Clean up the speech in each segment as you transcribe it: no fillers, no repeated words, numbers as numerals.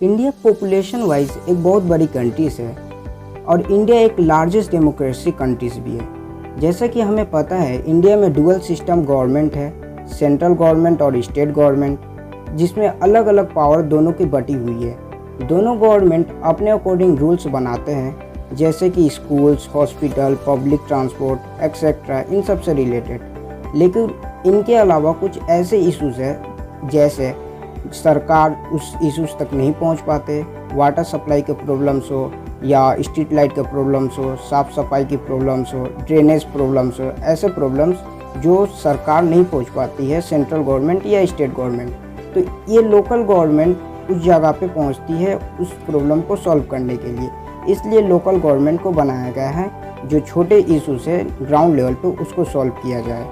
India population wise एक बहुत बड़ी कंट्रीज है और इंडिया एक लार्जेस्ट डेमोक्रेसी कंट्रीज भी है। जैसा कि हमें पता है इंडिया में डुअल सिस्टम गवर्नमेंट है, सेंट्रल गवर्नमेंट और स्टेट गवर्नमेंट, जिसमें अलग अलग पावर दोनों की बटी हुई है। दोनों गवर्नमेंट अपने अकॉर्डिंग रूल्स बनाते हैं, जैसे कि schools, hospital, public transport etcetera, इन सब से रिलेटेड। लेकिन इनके अलावा कुछ ऐसे इश्यूज़ है जैसे सरकार उस इश्यूज़ तक नहीं पहुंच पाते, वाटर सप्लाई के प्रॉब्लम्स हो या स्ट्रीट लाइट के प्रॉब्लम्स हो, साफ़ सफाई की प्रॉब्लम्स हो, ड्रेनेज प्रॉब्लम्स हो, ऐसे प्रॉब्लम्स जो सरकार नहीं पहुंच पाती है, सेंट्रल गवर्नमेंट या स्टेट गवर्नमेंट। तो ये लोकल गवर्नमेंट उस जगह पे पहुंचती है उस प्रॉब्लम को सॉल्व करने के लिए। इसलिए लोकल गवर्नमेंट को बनाया गया है जो छोटे इशूज़ है ग्राउंड लेवल पे उसको सॉल्व किया जाए।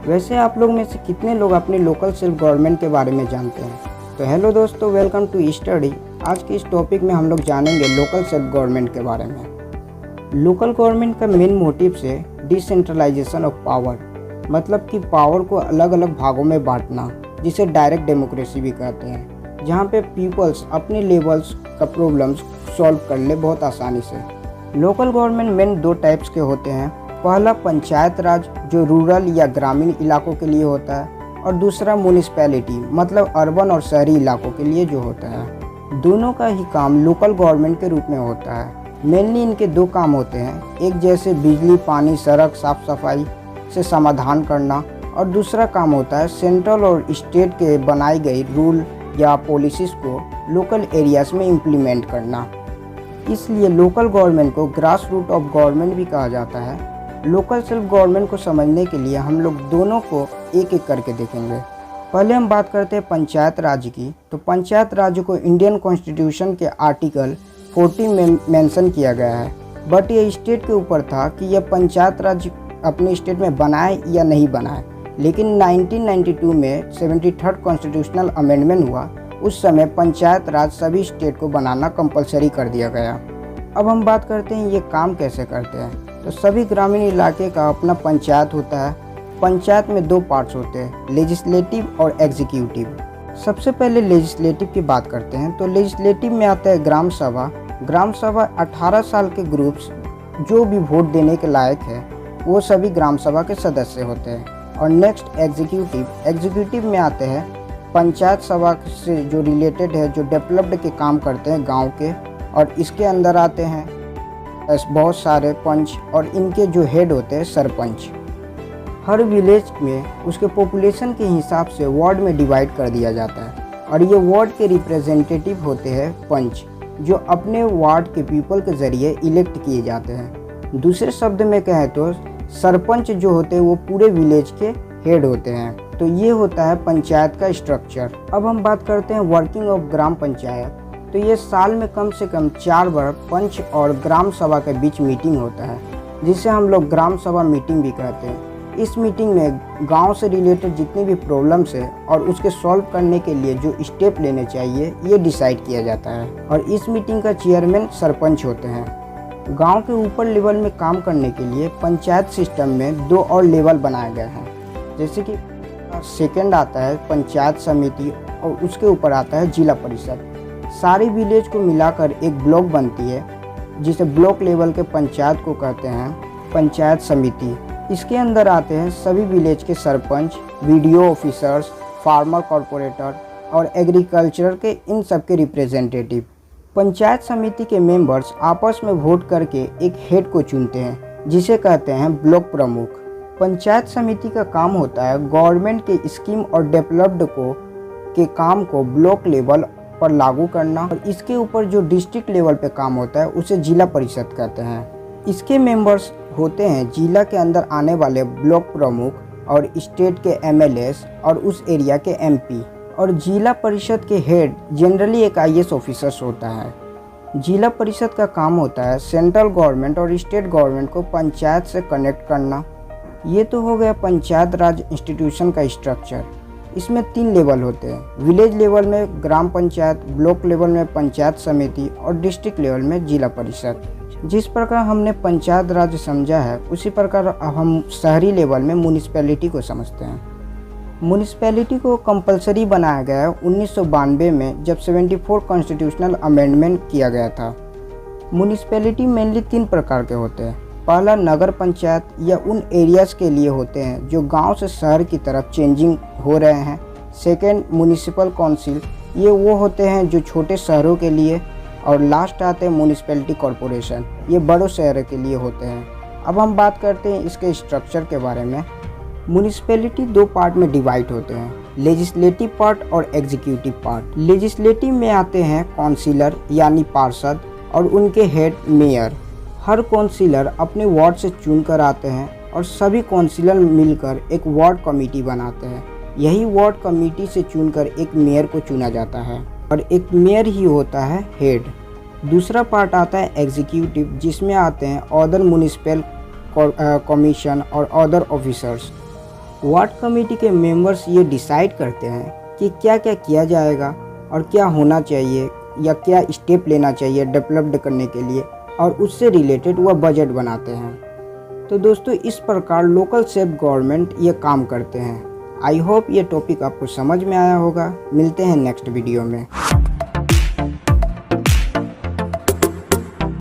वैसे आप लोग में से कितने लोग अपने लोकल सेल्फ गवर्नमेंट के बारे में जानते हैं? तो हेलो दोस्तों, वेलकम टू स्टडी। आज के इस टॉपिक में हम लोग जानेंगे लोकल सेल्फ गवर्नमेंट के बारे में। लोकल गवर्नमेंट का मेन मोटिव से डिसेंट्रलाइजेशन ऑफ पावर, मतलब कि पावर को अलग अलग भागों में बांटना, जिसे डायरेक्ट डेमोक्रेसी भी कहते हैं, जहाँ पे पीपल्स अपने लेवल्स का प्रॉब्लम्स सॉल्व कर ले बहुत आसानी से। लोकल गवर्नमेंट मेन दो टाइप्स के होते हैं। पहला पंचायत राज, जो रूरल या ग्रामीण इलाकों के लिए होता है, और दूसरा म्यूनिसिपैलिटी, मतलब अर्बन और शहरी इलाकों के लिए जो होता है। दोनों का ही काम लोकल गवर्नमेंट के रूप में होता है। मेनली इनके दो काम होते हैं, एक जैसे बिजली, पानी, सड़क, साफ सफाई से समाधान करना, और दूसरा काम होता है सेंट्रल और स्टेट के बनाई गई रूल या पॉलिसीज़ को लोकल एरियाज़ में इम्प्लीमेंट करना। इसलिए लोकल गवर्नमेंट को ग्रास रूट ऑफ गवर्नमेंट भी कहा जाता है। लोकल सेल्फ गवर्नमेंट को समझने के लिए हम लोग दोनों को एक एक करके देखेंगे। पहले हम बात करते हैं पंचायत राज की। तो पंचायत राज को इंडियन कॉन्स्टिट्यूशन के आर्टिकल 40 में मेंशन किया गया है, बट ये स्टेट के ऊपर था कि यह पंचायत राज अपने स्टेट में बनाए या नहीं बनाए। लेकिन 1992 में 73rd कॉन्स्टिट्यूशनल अमेंडमेंट हुआ, उस समय पंचायत राज सभी स्टेट को बनाना कंपलसरी कर दिया गया। अब हम बात करते हैं ये काम कैसे करते हैं। तो सभी ग्रामीण इलाके का अपना पंचायत होता है। पंचायत में दो पार्ट्स होते हैं, लेजिस्लेटिव और एग्जीक्यूटिव। सबसे पहले लेजिस्लेटिव की बात करते हैं। तो लेजिस्लेटिव में आता है ग्राम सभा। ग्राम सभा 18 साल के ग्रुप्स जो भी वोट देने के लायक है वो सभी ग्राम सभा के सदस्य होते हैं। और नेक्स्ट एग्जीक्यूटिव में आते हैं पंचायत सभा से जो रिलेटेड है, जो डेवलप्ड के काम करते हैं गाँव के, और इसके अंदर आते हैं बहुत सारे पंच और इनके जो हेड होते हैं सरपंच। हर विलेज में उसके पॉपुलेशन के हिसाब से वार्ड में डिवाइड कर दिया जाता है, और ये वार्ड के रिप्रेजेंटेटिव होते हैं पंच, जो अपने वार्ड के पीपल के ज़रिए इलेक्ट किए जाते हैं। दूसरे शब्द में कहें तो सरपंच जो होते हैं वो पूरे विलेज के हेड होते हैं। तो ये होता है पंचायत का स्ट्रक्चर। अब हम बात करते हैं वर्किंग ऑफ ग्राम पंचायत। तो ये साल में कम से कम 4 बार पंच और ग्राम सभा के बीच मीटिंग होता है, जिसे हम लोग ग्राम सभा मीटिंग भी कहते हैं। इस मीटिंग में गांव से रिलेटेड जितनी भी प्रॉब्लम्स है और उसके सॉल्व करने के लिए जो स्टेप लेने चाहिए ये डिसाइड किया जाता है। और इस मीटिंग का चेयरमैन सरपंच होते हैं। गांव के ऊपर लेवल में काम करने के लिए पंचायत सिस्टम में 2 और लेवल बनाए गए हैं, जैसे कि सेकेंड आता है पंचायत समिति और उसके ऊपर आता है जिला परिषद। सारी विलेज को मिलाकर एक ब्लॉक बनती है, जिसे ब्लॉक लेवल के पंचायत को कहते हैं पंचायत समिति। इसके अंदर आते हैं सभी विलेज के sarpanch, video officers, farmer corporator और एग्रीकल्चर के, इन सब के रिप्रेजेंटेटिव। पंचायत समिति के मेंबर्स आपस में वोट करके एक हेड को चुनते हैं, जिसे कहते हैं ब्लॉक प्रमुख। पंचायत समिति का काम होता है गवर्नमेंट के स्कीम और डेवलप्ड के काम को ब्लॉक लेवल पर लागू करना, और इसके ऊपर जो डिस्ट्रिक्ट लेवल पे काम होता है उसे जिला परिषद कहते हैं। इसके मेंबर्स होते हैं जिला के अंदर आने वाले ब्लॉक प्रमुख और स्टेट के एमएलएस और उस एरिया के एमपी। और जिला परिषद के हेड जनरली एक आईएएस ऑफिसर्स होता है। जिला परिषद का काम होता है सेंट्रल गवर्नमेंट और स्टेट गवर्नमेंट को पंचायत से कनेक्ट करना। ये तो हो गया पंचायत राज इंस्टीट्यूशन का स्ट्रक्चर। इसमें 3 लेवल होते हैं, विलेज लेवल में ग्राम पंचायत, ब्लॉक लेवल में पंचायत समिति और डिस्ट्रिक्ट लेवल में जिला परिषद। जिस प्रकार हमने पंचायत राज समझा है उसी प्रकार हम शहरी लेवल में म्यूनिसिपैलिटी को समझते हैं। म्यूनिसिपैलिटी को कंपलसरी बनाया गया 1992 में, जब 74 कॉन्स्टिट्यूशनल अमेंडमेंट किया गया था। म्यूनिसिपैलिटी मेनली 3 प्रकार के होते हैं। पहला नगर पंचायत, या उन एरियाज़ के लिए होते हैं जो गांव से शहर की तरफ चेंजिंग हो रहे हैं। सेकेंड म्यूनिसिपल काउंसिल, ये वो होते हैं जो छोटे शहरों के लिए। और लास्ट आते हैं म्यूनिसिपैलिटी कॉरपोरेशन, ये बड़ों शहरों के लिए होते हैं। अब हम बात करते हैं इसके स्ट्रक्चर के बारे में। म्यूनिसिपैलिटी 2 पार्ट में डिवाइड होते हैं, लेजिस्लेटिव पार्ट और एग्जीक्यूटिव पार्ट। लेजिस्लेटिव में आते हैं काउंसिलर यानी पार्षद और उनके हेड मेयर। हर काउंसिलर अपने वार्ड से चुन कर आते हैं और सभी काउंसिलर मिलकर एक वार्ड कमेटी बनाते हैं। यही वार्ड कमेटी से चुनकर एक मेयर को चुना जाता है और एक मेयर ही होता है हेड। दूसरा पार्ट आता है एग्जीक्यूटिव, जिसमें आते हैं अदर म्यूनिसिपल कमीशन और अदर ऑफिसर्स। वार्ड कमेटी के मेंबर्स ये डिसाइड करते हैं कि क्या क्या किया जाएगा और क्या होना चाहिए या क्या स्टेप लेना चाहिए डेवलप्ड करने के लिए, और उससे रिलेटेड वह बजट बनाते हैं। तो दोस्तों, इस प्रकार लोकल सेल्फ गवर्नमेंट ये काम करते हैं। आई होप ये टॉपिक आपको समझ में आया होगा। मिलते हैं नेक्स्ट वीडियो में।